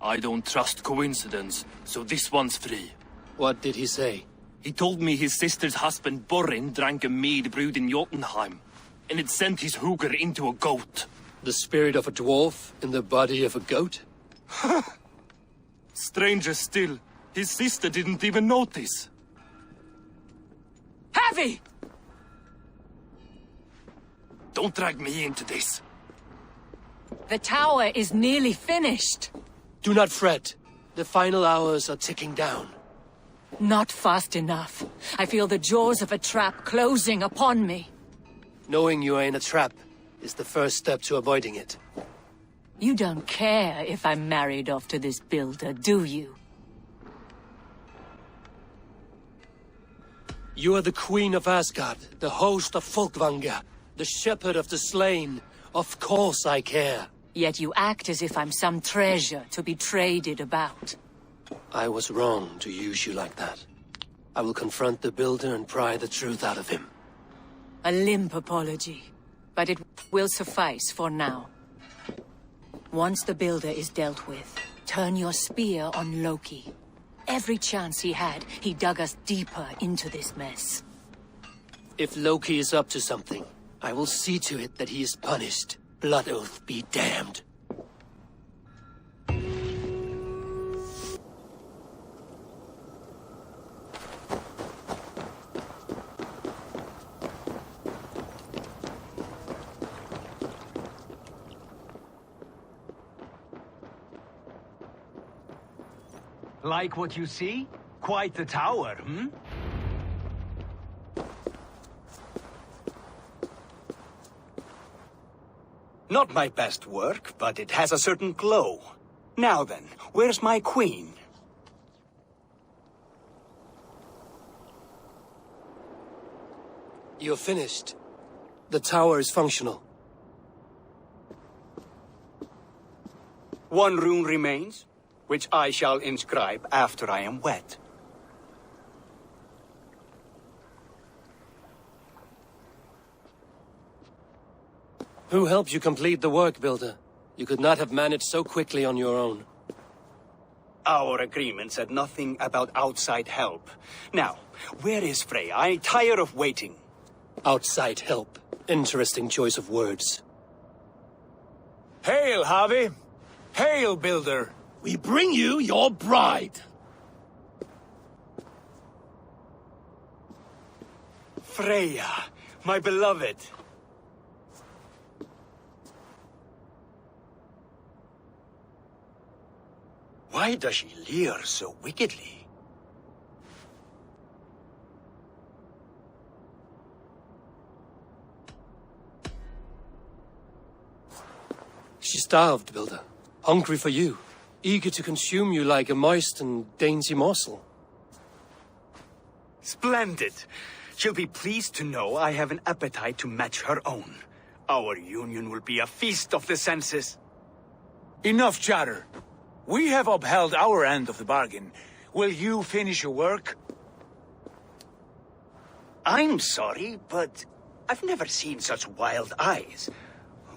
I don't trust coincidence, so this one's free. What did he say? He told me his sister's husband Borin drank a mead brewed in Jotunheim, and it sent his Hugr into a goat. The spirit of a dwarf in the body of a goat? Stranger still, his sister didn't even notice. Heavy! Don't drag me into this. The tower is nearly finished. Do not fret. The final hours are ticking down. Not fast enough. I feel the jaws of a trap closing upon me. Knowing you are in a trap is the first step to avoiding it. You don't care if I'm married off to this builder, do you? You are the queen of Asgard, the host of Folkvanga, the shepherd of the slain. Of course I care. Yet you act as if I'm some treasure to be traded about. I was wrong to use you like that. I will confront the builder and pry the truth out of him. A limp apology, but it will suffice for now. Once the builder is dealt with, turn your spear on Loki. Every chance he had, he dug us deeper into this mess. If Loki is up to something, I will see to it that he is punished. Blood oath be damned. Like what you see? Quite the tower, hmm? Not my best work, but it has a certain glow. Now then, where's my queen? You're finished. The tower is functional. One rune remains, which I shall inscribe after I am wed. Who helped you complete the work, Builder? You could not have managed so quickly on your own. Our agreement said nothing about outside help. Now, where is Freya? I'm tired of waiting. Outside help. Interesting choice of words. Hail, Javi! Hail, Builder! We bring you your bride. Freya, my beloved. Why does she leer so wickedly? She's starved, Builder. Hungry for you. Eager to consume you like a moist and dainty morsel. Splendid. She'll be pleased to know I have an appetite to match her own. Our union will be a feast of the senses. Enough chatter. We have upheld our end of the bargain. Will you finish your work? I'm sorry, but I've never seen such wild eyes.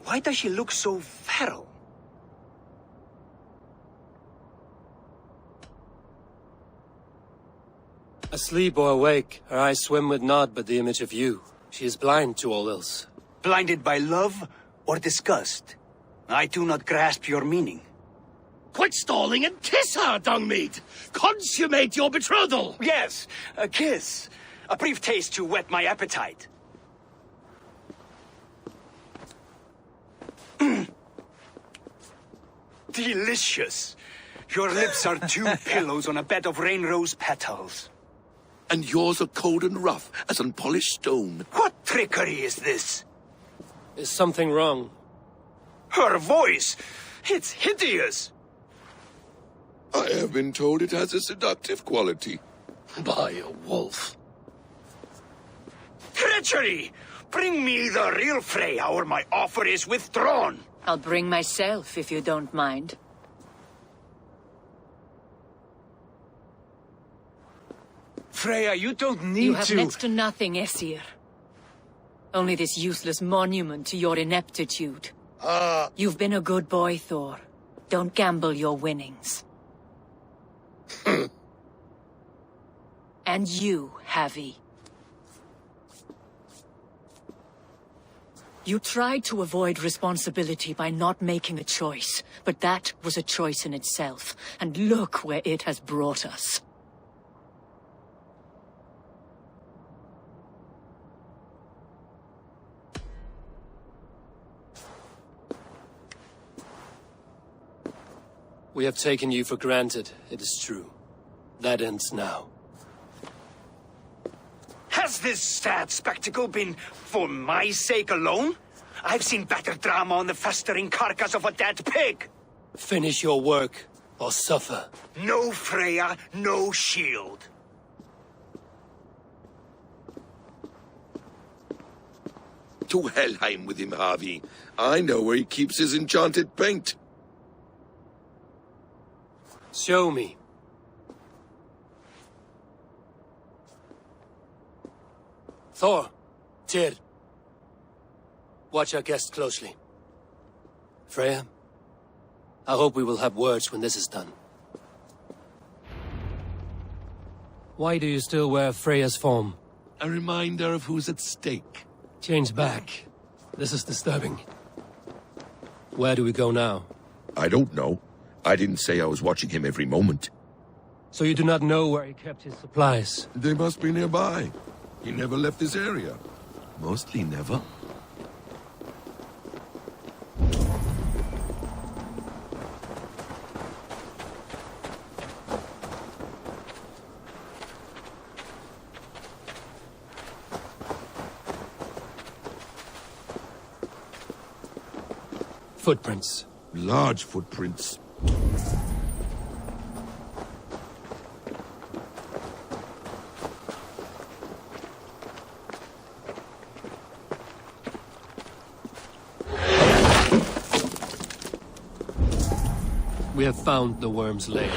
Why does she look so feral? Asleep or awake, her eyes swim with naught but the image of you. She is blind to all else. Blinded by love or disgust? I do not grasp your meaning. Quit stalling and kiss her, Dungmeat! Consummate your betrothal! Yes, a kiss. A brief taste to whet my appetite. Delicious. Your lips are two pillows on a bed of rain rose petals. And yours are cold and rough as unpolished stone. What trickery is this? Is something wrong? Her voice! It's hideous! I have been told it has a seductive quality. By a wolf. Treachery! Bring me the real Freya or my offer is withdrawn! I'll bring myself, if you don't mind. Freya, you don't need You have to... next to nothing, Aesir. Only this useless monument to your ineptitude. You've been a good boy, Thor. Don't gamble your winnings. And you, Javi. You tried to avoid responsibility by not making a choice, but that was a choice in itself, and look where it has brought us. We have taken you for granted, it is true. That ends now. Has this sad spectacle been for my sake alone? I've seen better drama on the festering carcass of a dead pig! Finish your work, or suffer. No Freya, no shield. To Helheim with him, Harvey. I know where he keeps his enchanted paint. Show me. Thor, Tyr. Watch our guests closely. Freya, I hope we will have words when this is done. Why do you still wear Freya's form? A reminder of who's at stake. Change back. This is disturbing. Where do we go now? I don't know. I didn't say I was watching him every moment. So you do not know where he kept his supplies? They must be nearby. He never left this area. Mostly never. Footprints. Large footprints. We have found the worm's lair.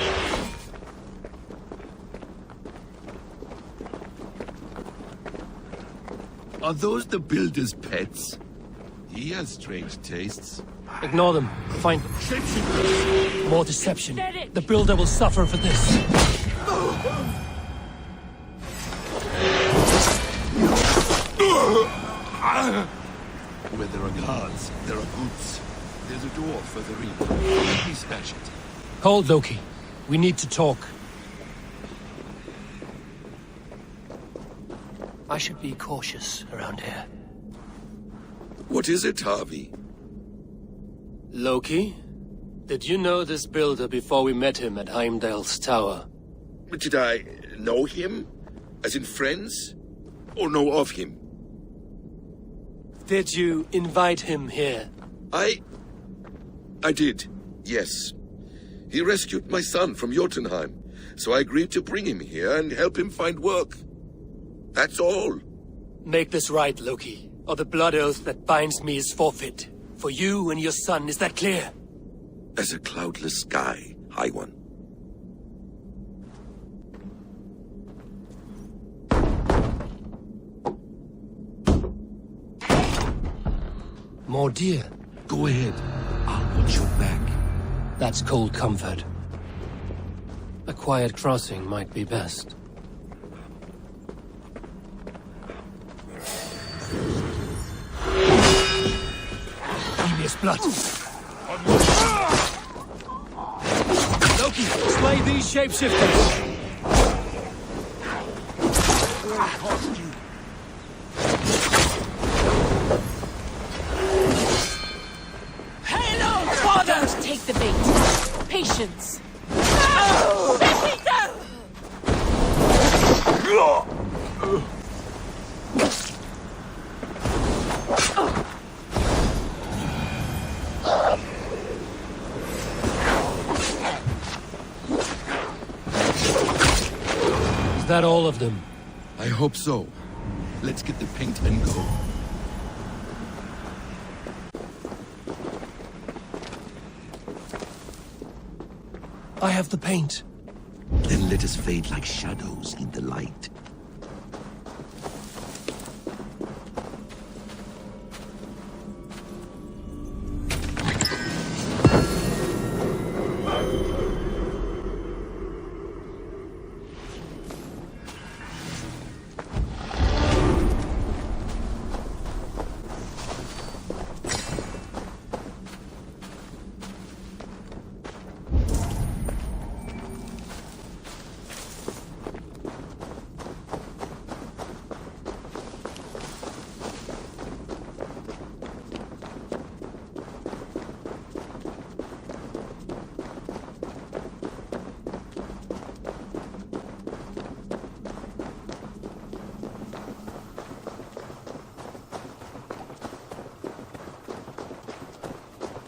Are those the builder's pets? He has strange tastes. Ignore them. Find them. More deception. The builder will suffer for this. Where there are guards, there are boots. There's a door further in. Please smash it. Hold, Loki. We need to talk. I should be cautious around here. What is it, Harvey? Loki? Did you know this builder before we met him at Heimdall's tower? Did I know him? As in friends? Or know of him? Did you invite him here? I did, yes. He rescued my son from Jotunheim, so I agreed to bring him here and help him find work. That's all. Make this right, Loki, or the blood oath that binds me is forfeit. For you and your son, is that clear? As a cloudless sky, High One. More deer. Go ahead. I'll watch your back. That's cold comfort. A quiet crossing might be best. Previous blood. Loki, slay these shapeshifters. Hello, father! Take the bait. Patience. Is that all of them? I hope so. Let's get the paint and go. I have the paint. Then let us fade like shadows in the light.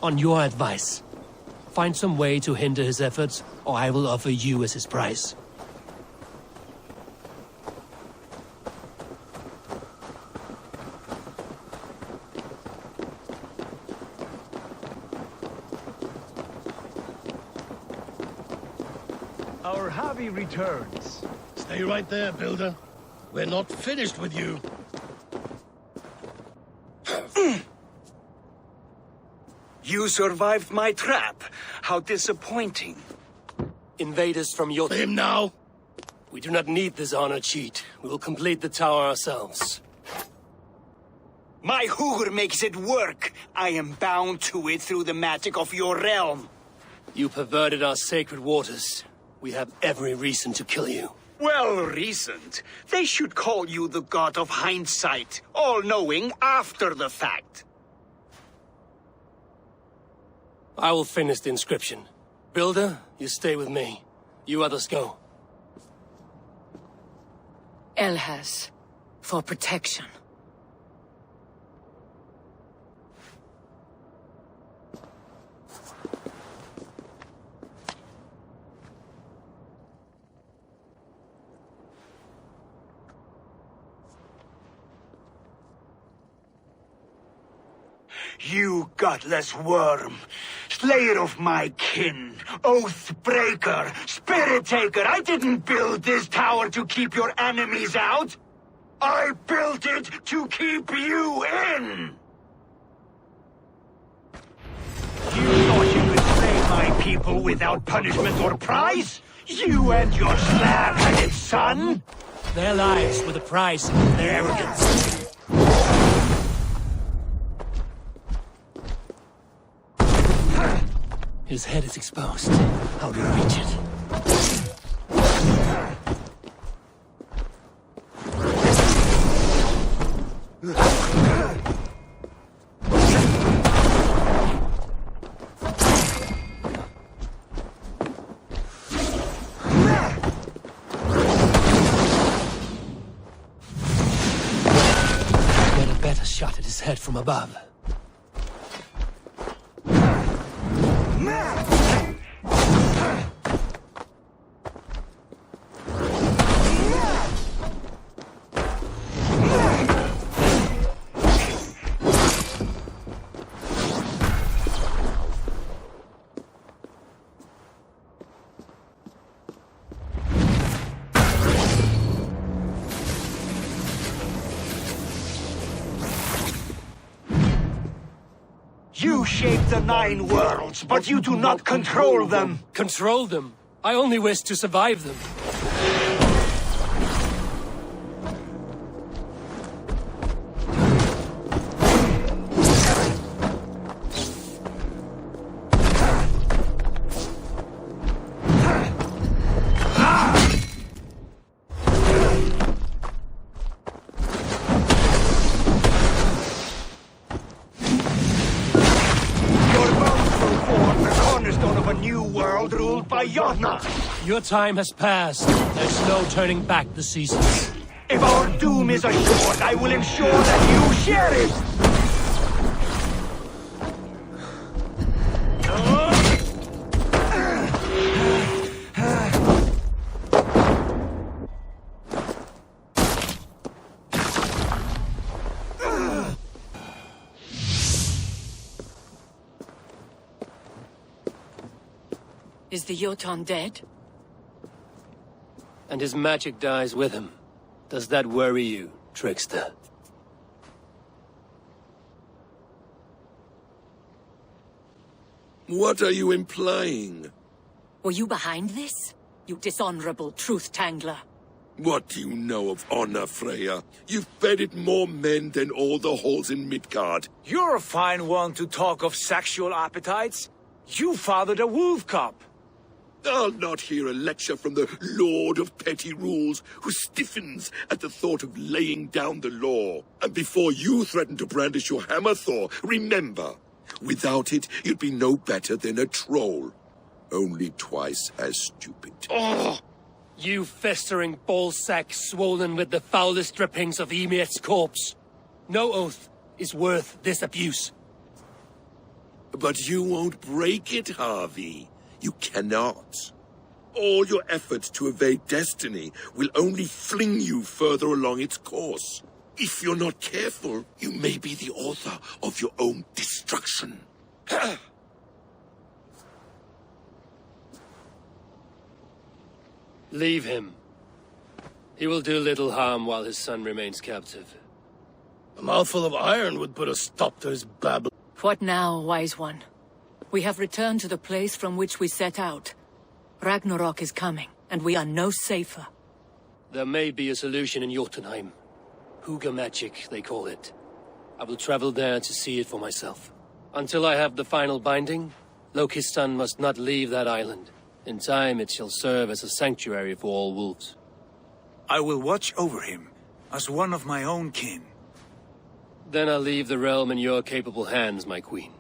On your advice, find some way to hinder his efforts, or I will offer you as his price. Our Harvey returns. Stay right there, Builder. We're not finished with you. You survived my trap. How disappointing. Invaders from your... Him now? We do not need this honor cheat. We will complete the tower ourselves. My Hugr makes it work. I am bound to it through the magic of your realm. You perverted our sacred waters. We have every reason to kill you. Well reasoned. They should call you the god of hindsight, all-knowing after the fact. I will finish the inscription. Builder, you stay with me. You others go. Elhas, for protection. You gutless worm! Slayer of my kin! Oath breaker! Spirit taker! I didn't build this tower to keep your enemies out! I built it to keep you in! You thought you could slay my people without punishment or prize? You and your slab-headed son? Their lives were the price of their arrogance. His head is exposed. How do I reach it? Get a better shot at his head from above. You shape the 9 worlds, but you do not control them! Control them? I only wish to survive them. Your time has passed. There's no turning back the seasons. If our doom is assured, I will ensure that you share it! Is the Jotun dead? And his magic dies with him. Does that worry you, trickster? What are you implying? Were you behind this? You dishonorable truth-tangler. What do you know of honor, Freya? You've bedded more men than all the halls in Midgard. You're a fine one to talk of sexual appetites. You fathered a wolf cub. I'll not hear a lecture from the Lord of Petty Rules, who stiffens at the thought of laying down the law. And before you threaten to brandish your hammer, Thor, remember, without it, you'd be no better than a troll. Only twice as stupid. Oh! You festering ballsack swollen with the foulest drippings of Ymir's corpse. No oath is worth this abuse. But you won't break it, Harvey. You cannot. All your efforts to evade destiny will only fling you further along its course. If you're not careful, you may be the author of your own destruction. Leave him. He will do little harm while his son remains captive. A mouthful of iron would put a stop to his babble. What now, wise one? We have returned to the place from which we set out. Ragnarok is coming, and we are no safer. There may be a solution in Jotunheim. Hugger magic, they call it. I will travel there to see it for myself. Until I have the final binding, Loki's son must not leave that island. In time, it shall serve as a sanctuary for all wolves. I will watch over him, as one of my own kin. Then I'll leave the realm in your capable hands, my queen.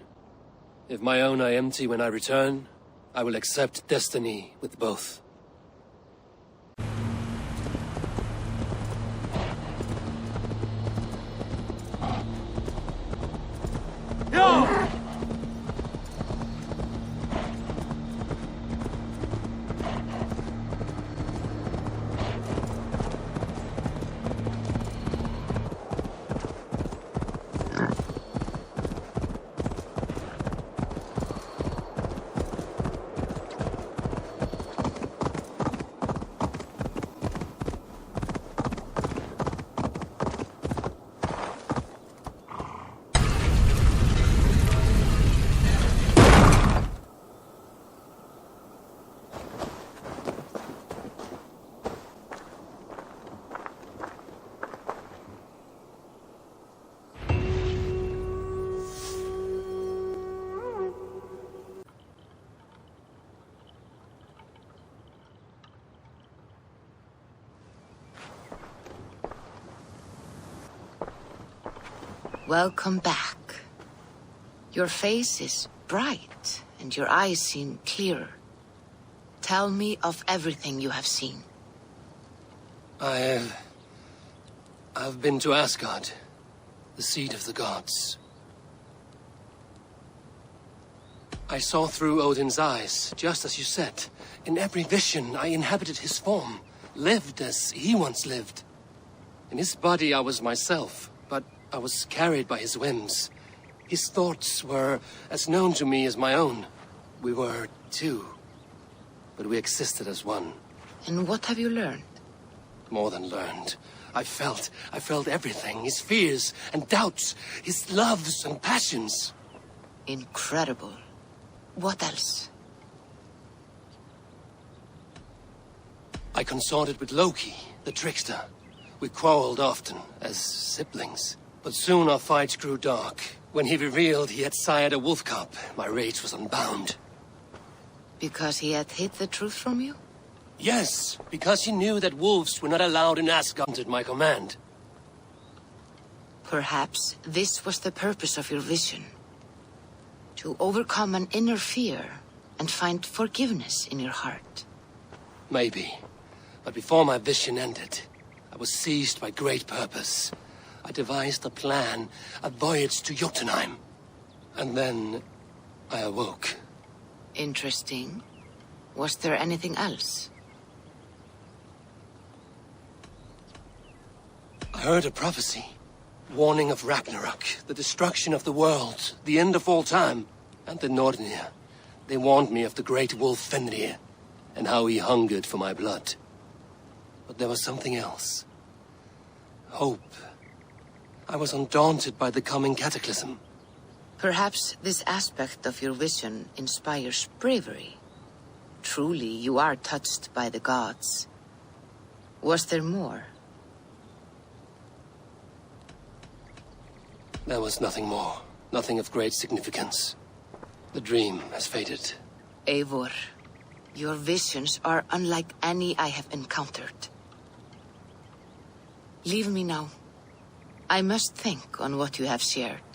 If my own are empty when I return, I will accept destiny with both. Welcome back. Your face is bright, and your eyes seem clearer. Tell me of everything you have seen. I've been to Asgard, the seat of the gods. I saw through Odin's eyes, just as you said. In every vision, I inhabited his form, lived as he once lived. In his body, I was myself, but I was carried by his whims. His thoughts were as known to me as my own. We were two, but we existed as one. And what have you learned? More than learned. I felt everything. His fears and doubts, his loves and passions. Incredible. What else? I consorted with Loki, the trickster. We quarreled often, as siblings. But soon our fights grew dark. When he revealed he had sired a wolf cub, my rage was unbound. Because he had hid the truth from you? Yes, because he knew that wolves were not allowed in Asgard at my command. Perhaps this was the purpose of your vision. To overcome an inner fear and find forgiveness in your heart. Maybe. But before my vision ended, I was seized by great purpose. I devised a plan, a voyage to Jotunheim. And then I awoke. Interesting. Was there anything else? I heard a prophecy. Warning of Ragnarok, the destruction of the world, the end of all time. And the Nornir. They warned me of the great wolf Fenrir, and how he hungered for my blood. But there was something else. Hope. I was undaunted by the coming cataclysm. Perhaps this aspect of your vision inspires bravery. Truly, you are touched by the gods. Was there more? There was nothing more. Nothing of great significance. The dream has faded. Eivor, your visions are unlike any I have encountered. Leave me now. I must think on what you have shared.